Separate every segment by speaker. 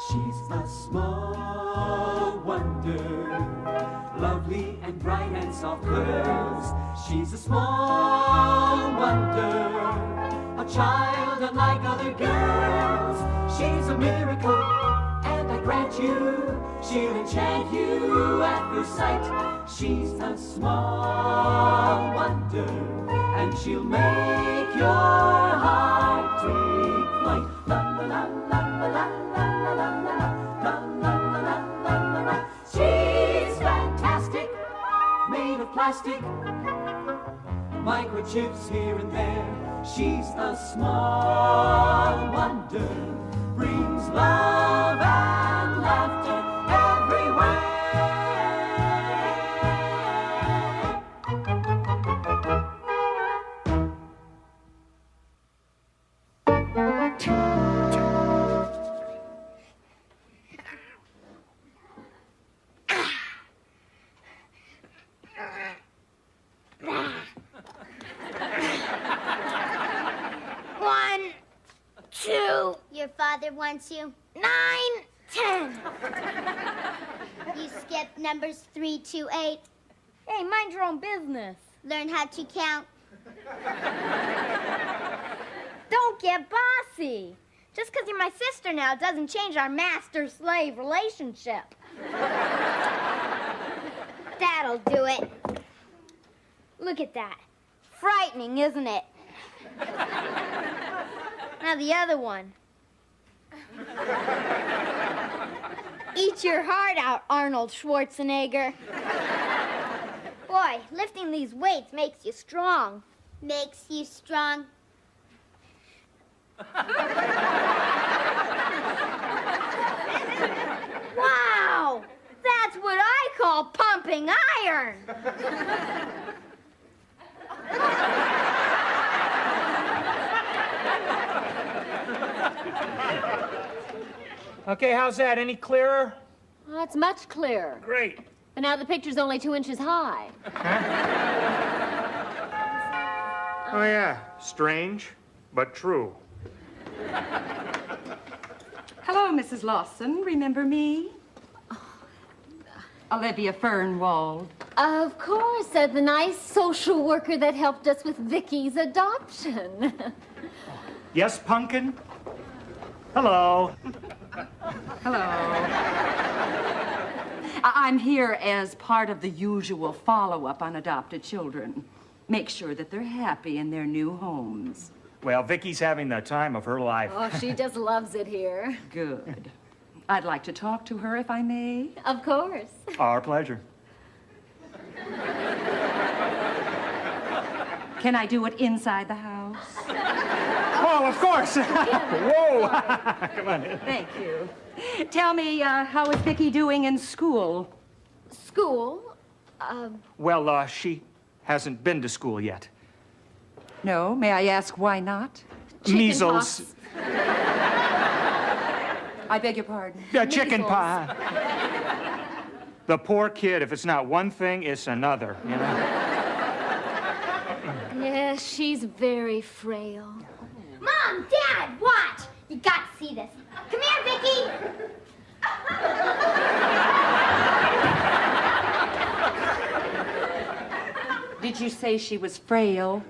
Speaker 1: She's a small wonder, lovely and bright and soft curves. She's a small wonder, a child unlike other girls. She's a miracle, and I grant you, she'll enchant you at first sight. She's a small wonder, and she'll make your heart take flight. La la la la la la la la la. She's fantastic, made of plastic, microchips here and there. She's a small wonder, brings love and laughter everywhere.
Speaker 2: 1, 2. Your father wants you. 9, 10. You skipped numbers 3 to 8.
Speaker 3: Hey, mind your own business.
Speaker 2: Learn how to count.
Speaker 3: Don't get bossy. Just because you're my sister now doesn't change our master-slave relationship.
Speaker 2: That'll do it.
Speaker 3: Look at that. Frightening, isn't it? Now the other one. Eat your heart out, Arnold Schwarzenegger. Boy, lifting these weights makes you strong.
Speaker 2: Makes you strong.
Speaker 3: Wow! That's what I call pumping iron.
Speaker 4: Okay, how's that? Any clearer?
Speaker 5: Oh, it's much clearer.
Speaker 4: Great.
Speaker 5: But now the picture's only 2 inches high.
Speaker 4: Oh, yeah. Strange, but true.
Speaker 6: Hello, Mrs. Lawson. Remember me? Olivia Fernwald.
Speaker 5: Of course, the nice social worker that helped us with Vicky's adoption.
Speaker 4: Yes, Pumpkin? Hello.
Speaker 6: Hello. I'm here as part of the usual follow-up on adopted children. Make sure that they're happy in their new homes.
Speaker 4: Well, Vicky's having the time of her life.
Speaker 5: Oh, she just loves it here.
Speaker 6: Good. I'd like to talk to her, if I may.
Speaker 5: Of course.
Speaker 4: Our pleasure.
Speaker 6: Can I do it inside the house?
Speaker 4: Oh, of course. Whoa. Come on in.
Speaker 6: Thank you. Tell me, how is Vicky doing in school?
Speaker 5: School?
Speaker 4: Well, she hasn't been to school yet.
Speaker 6: No? May I ask why not?
Speaker 4: Measles.
Speaker 6: I beg your pardon?
Speaker 4: Chicken pie. The poor kid, if it's not one thing, it's another, you know?
Speaker 5: Yes, she's very frail.
Speaker 2: Mom, Dad, watch. You got to see this. Come here, Vicky.
Speaker 6: Did you say she was frail?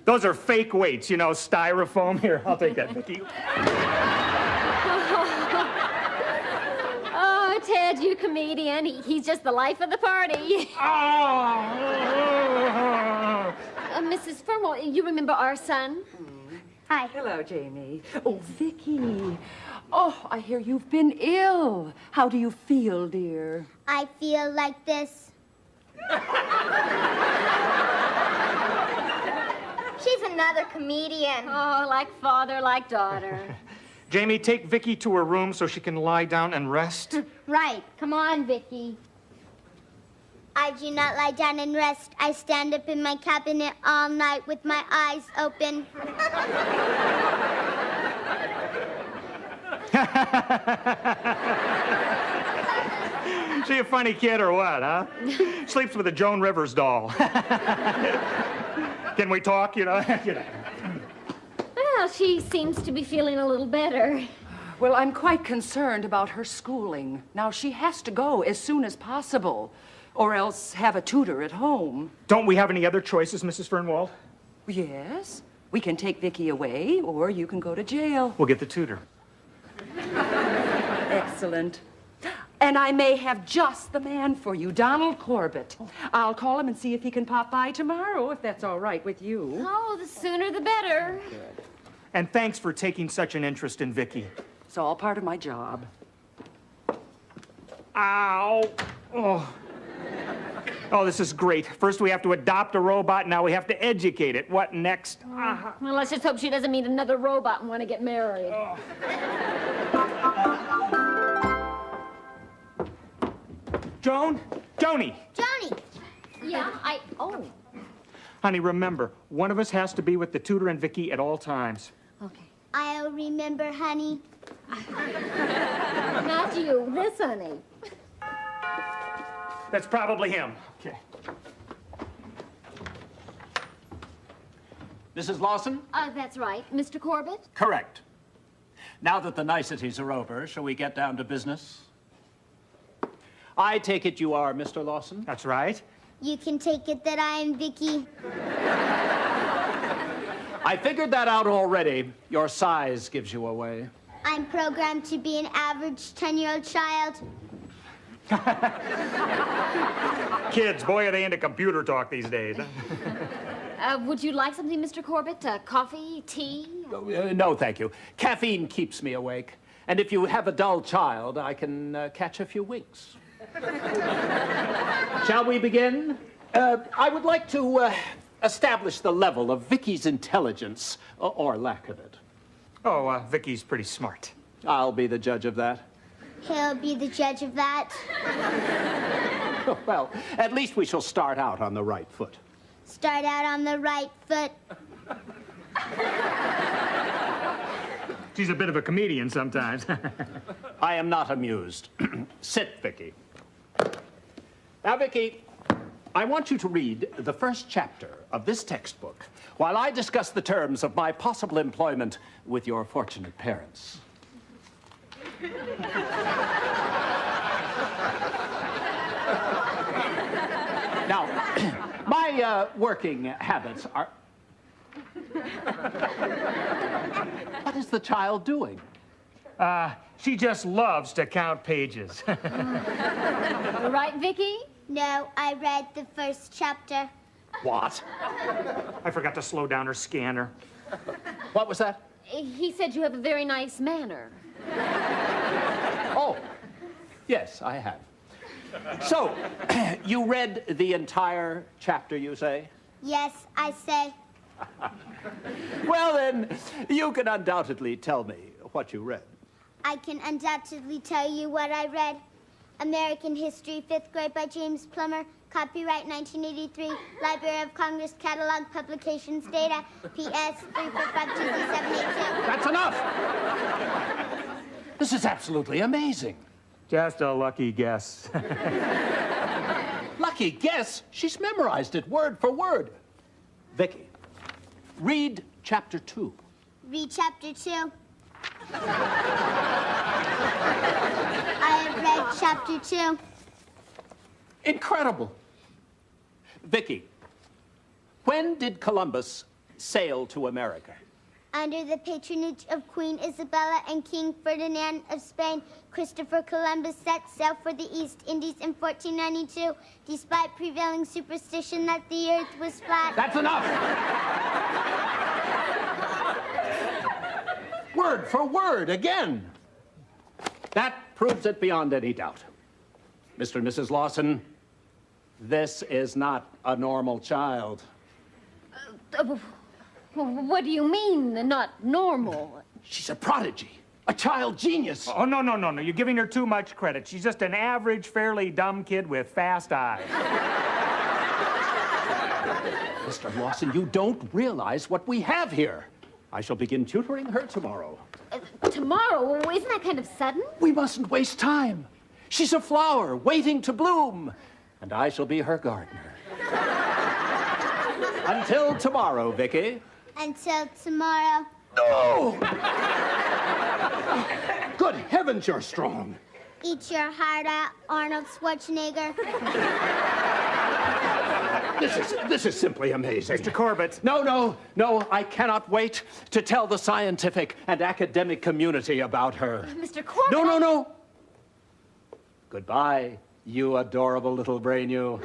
Speaker 4: Those are fake weights, you know, styrofoam. Here, I'll take that, Vicky.
Speaker 5: Oh, Ted, you comedian. He's just the life of the party.
Speaker 4: Oh!
Speaker 5: Mrs. Fernwell, you remember our son?
Speaker 6: Hi. Hello, Jamie. Oh, Vicky. Oh, I hear you've been ill. How do you feel, dear?
Speaker 2: I feel like this.
Speaker 3: She's another comedian.
Speaker 5: Oh, like father, like daughter.
Speaker 4: Jamie, take Vicky to her room so she can lie down and rest.
Speaker 3: Right. Come on, Vicky.
Speaker 2: I do not lie down and rest. I stand up in my cabinet all night with my eyes open.
Speaker 4: She a funny kid or what, huh? Sleeps with a Joan Rivers doll. Can we talk, you know?
Speaker 5: Well, she seems to be feeling a little better.
Speaker 6: Well, I'm quite concerned about her schooling. Now, she has to go as soon as possible, or else have a tutor at home.
Speaker 4: Don't we have any other choices, Mrs. Fernwald?
Speaker 6: Yes, we can take Vicky away, or you can go to jail.
Speaker 4: We'll get the tutor.
Speaker 6: Excellent. And I may have just the man for you, Donald Corbett. I'll call him and see if he can pop by tomorrow, if that's all right with you.
Speaker 5: Oh, the sooner the better.
Speaker 4: And thanks for taking such an interest in Vicky.
Speaker 6: It's all part of my job.
Speaker 4: Ow. Oh. Oh, this is great. First we have to adopt a robot, now we have to educate it. What next?
Speaker 5: Well, let's just hope she doesn't meet another robot and want to get married.
Speaker 4: Oh. Joan? Joni!
Speaker 2: Johnny!
Speaker 5: Yeah, oh.
Speaker 4: Honey, remember, one of us has to be with the tutor and Vicky at all times.
Speaker 5: Okay.
Speaker 2: I'll remember, honey.
Speaker 5: Not you, this honey.
Speaker 4: That's probably him. Okay.
Speaker 7: Mrs. Lawson?
Speaker 5: That's right. Mr. Corbett?
Speaker 7: Correct. Now that the niceties are over, shall we get down to business? I take it you are Mr. Lawson?
Speaker 4: That's right.
Speaker 2: You can take it that I am Vicky.
Speaker 7: I figured that out already. Your size gives you away.
Speaker 2: I'm programmed to be an average 10-year-old child.
Speaker 4: Kids, boy, are they into computer talk these days.
Speaker 5: Would you like something, Mr. Corbett? Coffee, tea?
Speaker 7: No, thank you. Caffeine keeps me awake. And if you have a dull child, I can catch a few winks. Shall we begin? I would like to establish the level of Vicky's intelligence, or lack of it.
Speaker 4: Oh, Vicky's pretty smart.
Speaker 7: I'll be the judge of that.
Speaker 2: He'll be the judge of that.
Speaker 7: Well, at least we shall start out on the right foot.
Speaker 2: Start out on the right foot.
Speaker 4: She's a bit of a comedian sometimes.
Speaker 7: I am not amused. Sit, Vicky. Now, Vicky, I want you to read the first chapter of this textbook while I discuss the terms of my possible employment with your fortunate parents. Now, my working habits are... What is the child doing?
Speaker 4: She just loves to count pages.
Speaker 5: Right, Vicky?
Speaker 2: No, I read the first chapter.
Speaker 7: What?
Speaker 4: I forgot to slow down her scanner.
Speaker 7: What was that?
Speaker 5: He said you have a very nice manner.
Speaker 7: Oh, yes, I have. So, you read the entire chapter, you say?
Speaker 2: Yes, I say.
Speaker 7: Well, then, you can undoubtedly tell me what you read.
Speaker 2: I can undoubtedly tell you what I read. American History, 5th grade by James Plummer. Copyright 1983. Library of Congress Catalog Publications Data. PS 3452782.
Speaker 7: That's enough! This is absolutely amazing.
Speaker 4: Just a lucky guess.
Speaker 7: Lucky guess, she's memorized it word for word. Vicky, read chapter 2.
Speaker 2: Read chapter 2. I have read chapter 2.
Speaker 7: Incredible. Vicky, when did Columbus sail to America?
Speaker 2: Under the patronage of Queen Isabella and King Ferdinand of Spain, Christopher Columbus set sail for the East Indies in 1492, despite prevailing superstition that the earth was flat.
Speaker 7: That's enough! Word for word, again. That proves it beyond any doubt. Mr. and Mrs. Lawson, this is not a normal child.
Speaker 5: What do you mean, not normal?
Speaker 7: She's a prodigy, a child genius.
Speaker 4: Oh, no. You're giving her too much credit. She's just an average, fairly dumb kid with fast eyes.
Speaker 7: Mr. Lawson, you don't realize what we have here. I shall begin tutoring her tomorrow.
Speaker 5: Tomorrow? Isn't that kind of sudden?
Speaker 7: We mustn't waste time. She's a flower waiting to bloom, and I shall be her gardener. Until tomorrow, Vicky.
Speaker 2: Until tomorrow.
Speaker 7: No! Good heavens, you're strong.
Speaker 2: Eat your heart out, Arnold Schwarzenegger.
Speaker 7: This is simply amazing.
Speaker 4: Mr. Corbett.
Speaker 7: No, I cannot wait to tell the scientific and academic community about her.
Speaker 5: Mr. Corbett.
Speaker 7: No. Goodbye, you adorable little brain, you.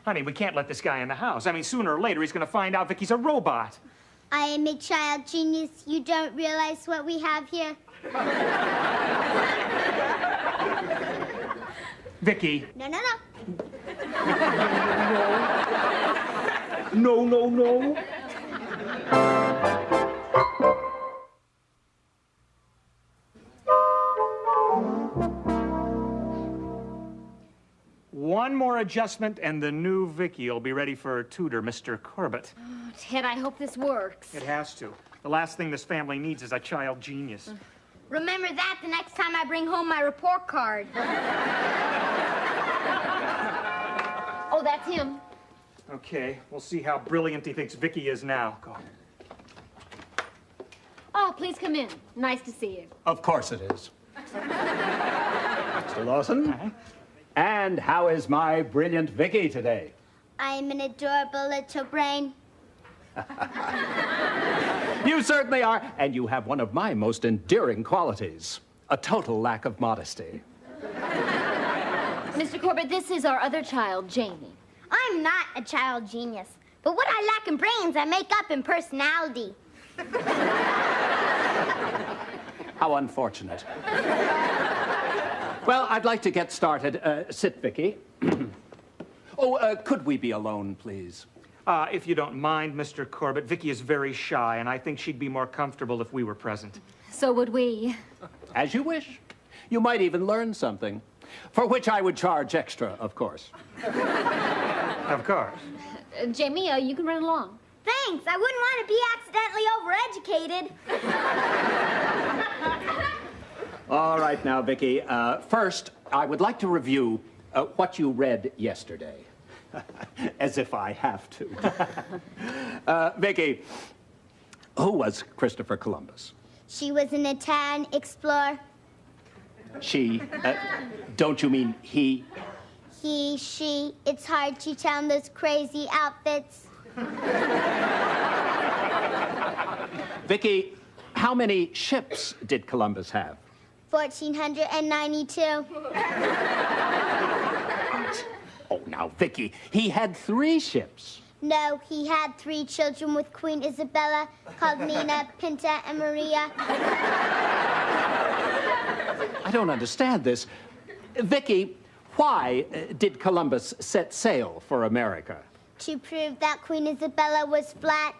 Speaker 4: Honey, we can't let this guy in the house. I mean, sooner or later, he's going to find out Vicky's a robot.
Speaker 2: I am a child genius. You don't realize what we have here.
Speaker 4: Vicky.
Speaker 2: No.
Speaker 7: No.
Speaker 4: One more adjustment, and the new Vicky will be ready for tutor, Mr. Corbett.
Speaker 5: Oh, Ted, I hope this works.
Speaker 4: It has to. The last thing this family needs is a child genius.
Speaker 3: Remember that the next time I bring home my report card.
Speaker 5: Oh, that's him.
Speaker 4: Okay, we'll see how brilliant he thinks Vicky is now. Go.
Speaker 5: Oh, please come in. Nice to see you.
Speaker 7: Of course it is. Mr. Lawson? And how is my brilliant Vicky today?
Speaker 2: I am an adorable little brain.
Speaker 7: You certainly are, and you have one of my most endearing qualities, a total lack of modesty.
Speaker 5: Mr. Corbett, this is our other child, Jamie.
Speaker 3: I'm not a child genius, but what I lack in brains, I make up in personality.
Speaker 7: How unfortunate. Well, I'd like to get started. Sit, Vicky. Could we be alone, please?
Speaker 4: If you don't mind, Mr. Corbett, Vicky is very shy, and I think she'd be more comfortable if we were present.
Speaker 5: So would we.
Speaker 7: As you wish. You might even learn something, for which I would charge extra, of course.
Speaker 4: Of course.
Speaker 5: Jamie, you can run along.
Speaker 3: Thanks, I wouldn't want to be accidentally overeducated.
Speaker 7: All right now, Vicky. First, I would like to review what you read yesterday. As if I have to. Vicky, who was Christopher Columbus?
Speaker 2: She was an Italian explorer.
Speaker 7: She? Don't you mean he?
Speaker 2: He, she. It's hard to tell in those crazy outfits.
Speaker 7: Vicky, how many ships did Columbus have?
Speaker 2: 1,492.
Speaker 7: Oh, now, Vicky, he had 3 ships.
Speaker 2: No, he had 3 children with Queen Isabella, called Nina, Pinta, and Maria.
Speaker 7: I don't understand this. Vicky, why did Columbus set sail for America?
Speaker 2: To prove that Queen Isabella was flat.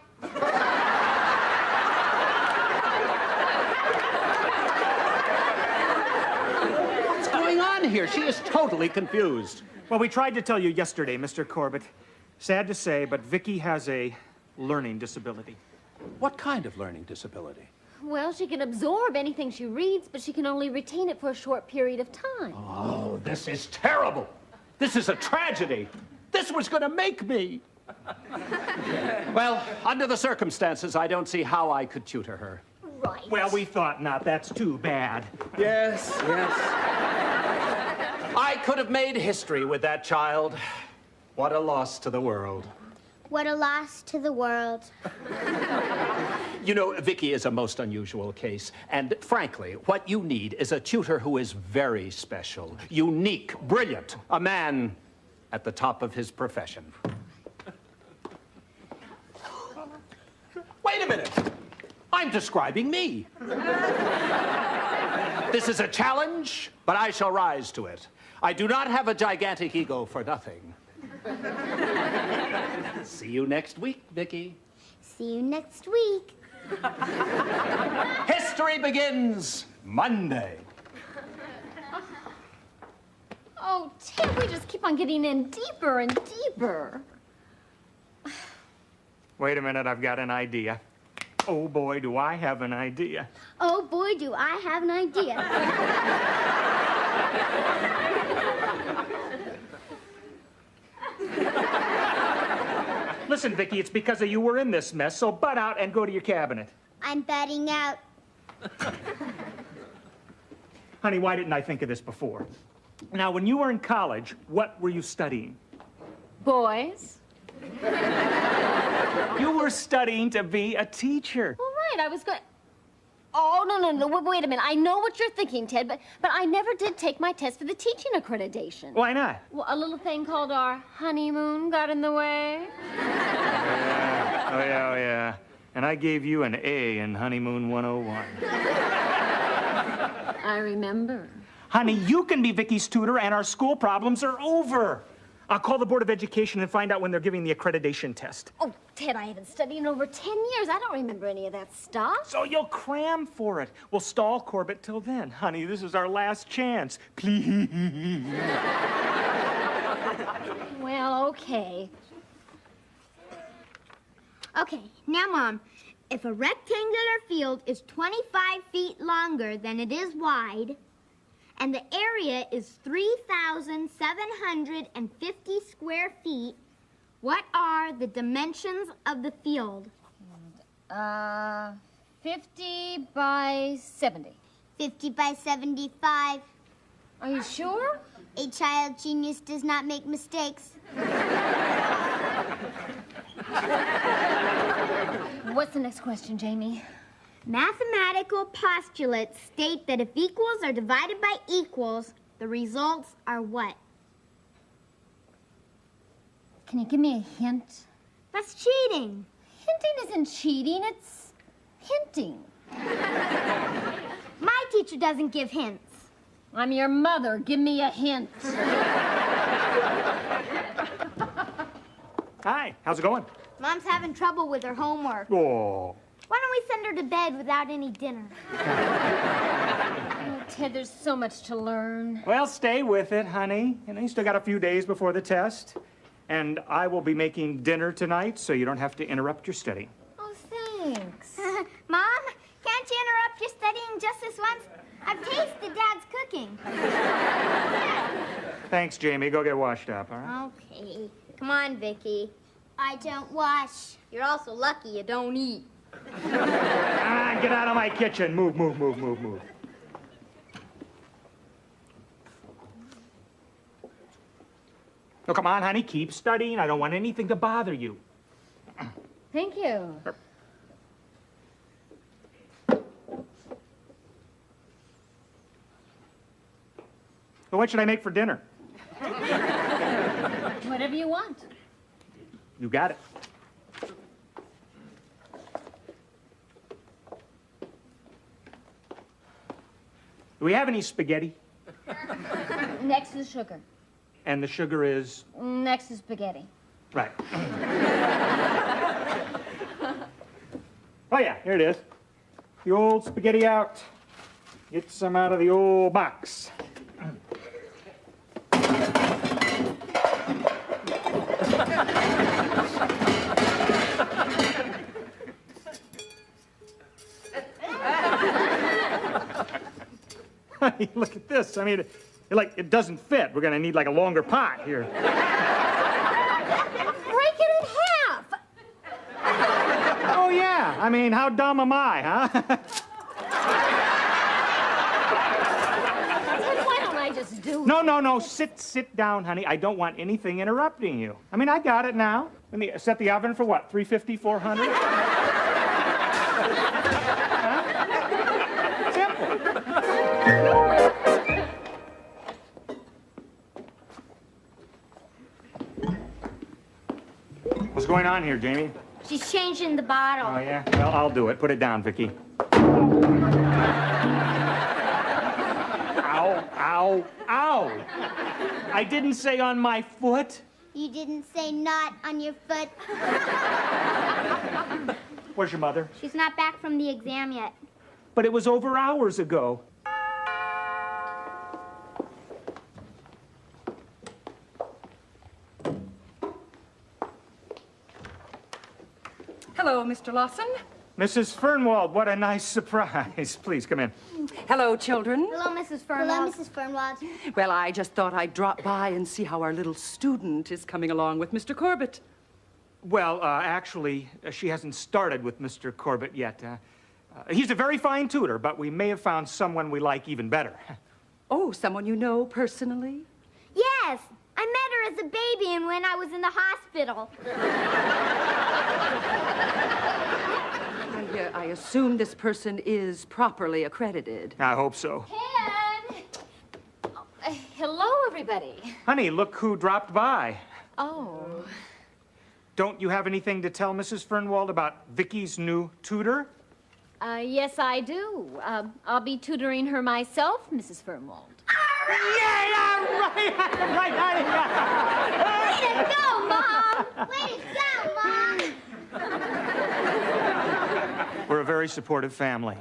Speaker 7: What's going on here? She is totally confused.
Speaker 4: Well, we tried to tell you yesterday, Mr. Corbett. Sad to say, but Vicky has a learning disability.
Speaker 7: What kind of learning disability?
Speaker 5: Well, she can absorb anything she reads, but she can only retain it for a short period of time.
Speaker 7: Oh, this is terrible. This is a tragedy. This was going to make me. Well, under the circumstances, I don't see how I could tutor her.
Speaker 5: Right.
Speaker 4: Well, we thought not. That's too bad.
Speaker 7: Yes. I could have made history with that child. What a loss to the world.
Speaker 2: What a loss to the world.
Speaker 7: You know, Vicky is a most unusual case. And frankly, what you need is a tutor who is very special, unique, brilliant, a man at the top of his profession. Wait a minute. I'm describing me. This is a challenge, but I shall rise to it. I do not have a gigantic ego for nothing. See you next week, Vicky.
Speaker 2: See you next week.
Speaker 7: History begins Monday.
Speaker 5: Oh, Ted, we just keep on getting in deeper and deeper.
Speaker 4: Wait a minute, I've got an idea. Oh, boy, do I have an idea.
Speaker 2: Oh boy, do I have an idea.
Speaker 4: Listen, Vicky, it's because of you we're in this mess, so butt out and go to your cabinet.
Speaker 2: I'm batting out.
Speaker 4: Honey, why didn't I think of this before? Now, when you were in college, what were you studying?
Speaker 5: Boys?
Speaker 4: You were studying to be a teacher.
Speaker 5: All right, I was going... Oh, no. Wait a minute. I know what you're thinking, Ted, but I never did take my test for the teaching accreditation.
Speaker 4: Why not?
Speaker 5: Well, a little thing called our honeymoon got in the way.
Speaker 4: Oh, yeah. And I gave you an A in Honeymoon 101.
Speaker 5: I remember.
Speaker 4: Honey, you can be Vicky's tutor and our school problems are over. I'll call the Board of Education and find out when they're giving the accreditation test.
Speaker 5: Oh, Ted, I haven't studied in over 10 years. I don't remember any of that stuff.
Speaker 4: So you'll cram for it. We'll stall Corbett till then. Honey, this is our last chance. Please.
Speaker 5: Well, okay.
Speaker 3: Okay, now, Mom, if a rectangular field is 25 feet longer than it is wide, and the area is 3,750 square feet, what are the dimensions of the field?
Speaker 5: 50 by 70.
Speaker 2: 50 by 75.
Speaker 5: Are you sure?
Speaker 2: A child genius does not make mistakes.
Speaker 5: What's the next question, Jamie?
Speaker 3: Mathematical postulates state that if equals are divided by equals, the results are what?
Speaker 5: Can you give me a hint?
Speaker 3: That's cheating.
Speaker 5: Hinting isn't cheating, it's hinting.
Speaker 3: My teacher doesn't give hints.
Speaker 5: I'm your mother. Give me a hint.
Speaker 4: Hi, how's it going?
Speaker 3: Mom's having trouble with her homework.
Speaker 4: Oh.
Speaker 3: Why don't we send her to bed without any dinner?
Speaker 5: Oh, Ted, there's so much to learn.
Speaker 4: Well, stay with it, honey. You still got a few days before the test. And I will be making dinner tonight, so you don't have to interrupt your study.
Speaker 5: Oh, thanks.
Speaker 3: Mom, can't you interrupt your studying just this once? I've tasted Dad's cooking.
Speaker 4: Thanks, Jamie. Go get washed up, all right?
Speaker 3: Okay. Come on, Vicky.
Speaker 2: I don't wash.
Speaker 3: You're also lucky you don't eat.
Speaker 4: Get out of my kitchen. Move. Oh, come on, honey. Keep studying. I don't want anything to bother you.
Speaker 5: Thank you.
Speaker 4: Well, what should I make for dinner?
Speaker 5: Whatever you want.
Speaker 4: You got it. Do we have any spaghetti?
Speaker 5: Next is sugar.
Speaker 4: And the sugar is?
Speaker 5: Next is spaghetti.
Speaker 4: Right. Oh, yeah, here it is. The old spaghetti out. Get some out of the old box. Look at this. I mean, it doesn't fit. We're going to need, like, a longer pot here.
Speaker 5: Break it in half.
Speaker 4: Oh, yeah. I mean, how dumb am I, huh?
Speaker 5: Why don't I just do it?
Speaker 4: No. Sit down, honey. I don't want anything interrupting you. I mean, I got it now. Let me set the oven for what, 350, 400? Huh? Simple. What's going on here, Jamie?
Speaker 3: She's changing the bottle.
Speaker 4: Oh, yeah? Well, I'll do it. Put it down, Vicky. Ow. I didn't say on my foot.
Speaker 2: You didn't say not on your foot.
Speaker 4: Where's your mother?
Speaker 3: She's not back from the exam yet.
Speaker 4: But it was over hours ago.
Speaker 6: Hello, Mr. Lawson.
Speaker 4: Mrs. Fernwald, what a nice surprise. Please, come in.
Speaker 6: Hello, children.
Speaker 3: Hello, Mrs. Fernwald.
Speaker 2: Hello, Mrs. Fernwald.
Speaker 6: Well, I just thought I'd drop by and see how our little student is coming along with Mr. Corbett.
Speaker 4: Well, actually, she hasn't started with Mr. Corbett yet. He's a very fine tutor, but we may have found someone we like even better.
Speaker 6: Oh, someone you know personally?
Speaker 3: Yes, I met her as a baby and when I was in the hospital.
Speaker 6: I assume this person is properly accredited.
Speaker 4: I hope so.
Speaker 5: Ted! Hello, everybody.
Speaker 4: Honey, look who dropped by.
Speaker 5: Oh.
Speaker 4: Don't you have anything to tell Mrs. Fernwald about Vicky's new tutor?
Speaker 5: Yes, I do. I'll be tutoring her myself, Mrs. Fernwald.
Speaker 4: Yeah, right, honey.
Speaker 3: Way to go, Mom! Way to go, Mom!
Speaker 4: We're a very supportive family.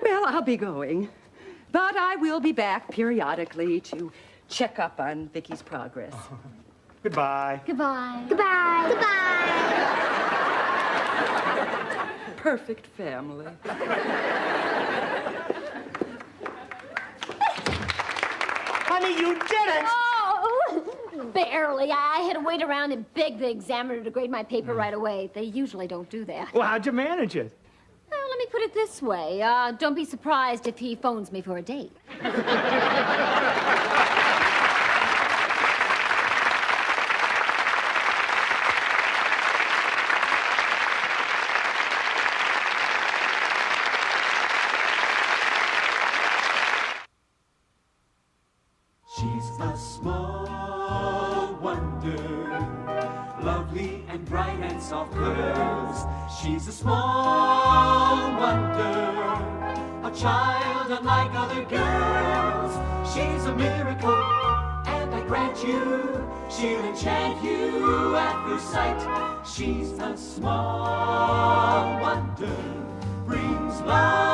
Speaker 6: Well, I'll be going. But I will be back periodically to check up on Vicky's progress.
Speaker 4: Goodbye.
Speaker 5: Goodbye.
Speaker 3: Goodbye. Goodbye.
Speaker 6: Perfect family.
Speaker 4: Honey, you did it!
Speaker 5: Oh, barely. I had to wait around and beg the examiner to grade my paper right away. They usually don't do that.
Speaker 4: Well, how'd you manage it?
Speaker 5: Well, let me put it this way. Don't be surprised if he phones me for a date.
Speaker 1: She's a small wonder, lovely and bright and soft curves. She's a small wonder, a child unlike other girls. She's a miracle, and I grant you, she'll enchant you at first sight. She's a small wonder, brings love